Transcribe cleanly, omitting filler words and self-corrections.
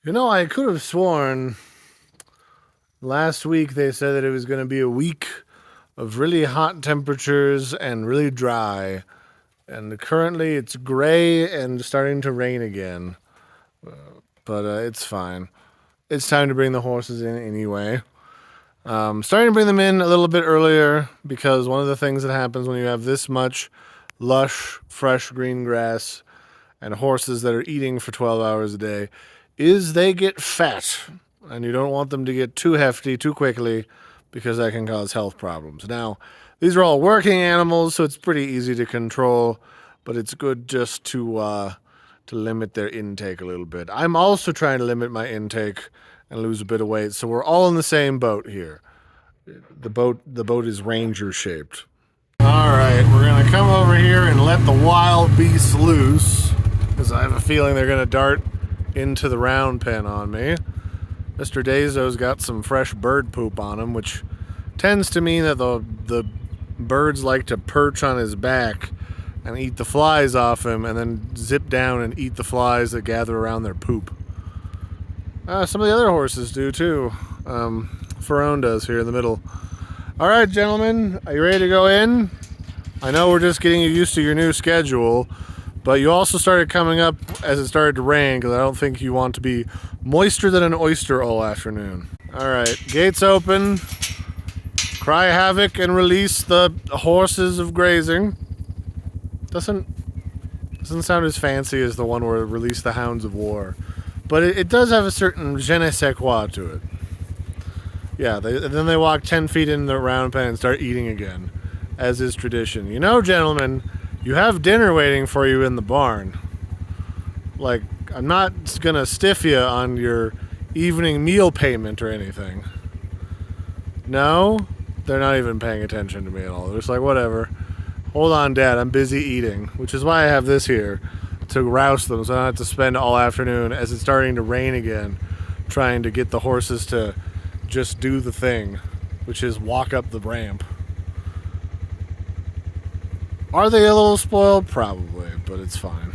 You know, I could have sworn last week they said that it was going to be a week of really hot temperatures and really dry. And currently it's gray and starting to rain again. But it's fine. It's time to bring the horses in anyway. Starting to bring them in a little bit earlier because one of the things that happens when you have this much lush, fresh green grass and horses that are eating for 12 hours a day is they get fat. And you don't want them to get too hefty too quickly because that can cause health problems. Now, these are all working animals, so it's pretty easy to control, but it's good just to limit their intake a little bit. I'm also trying to limit my intake and lose a bit of weight, so we're all in the same boat here. The boat is ranger shaped. All right, we're gonna come over here and let the wild beasts loose because I have a feeling they're gonna dart into the round pen on me. Mr. Dazo's got some fresh bird poop on him, which tends to mean that the birds like to perch on his back and eat the flies off him and then zip down and eat the flies that gather around their poop. Some of the other horses do too. Ferone does here in the middle. All right, gentlemen, are you ready to go in? I know we're just getting you used to your new schedule, but you also started coming up as it started to rain because I don't think you want to be moister than an oyster all afternoon. All right, gates open. Cry havoc and release the horses of grazing. Doesn't sound as fancy as the one where release the hounds of war, but it does have a certain je ne sais quoi to it. Yeah, then they walk 10 feet in the round pen and start eating again, as is tradition. You know, gentlemen, you have dinner waiting for you in the barn. Like, I'm not gonna stiff you on your evening meal payment or anything. No? They're not even paying attention to me at all. They're just like, whatever. Hold on, Dad, I'm busy eating. Which is why I have this here, to rouse them so I don't have to spend all afternoon as it's starting to rain again, trying to get the horses to just do the thing, which is walk up the ramp. Are they a little spoiled? Probably, but it's fine.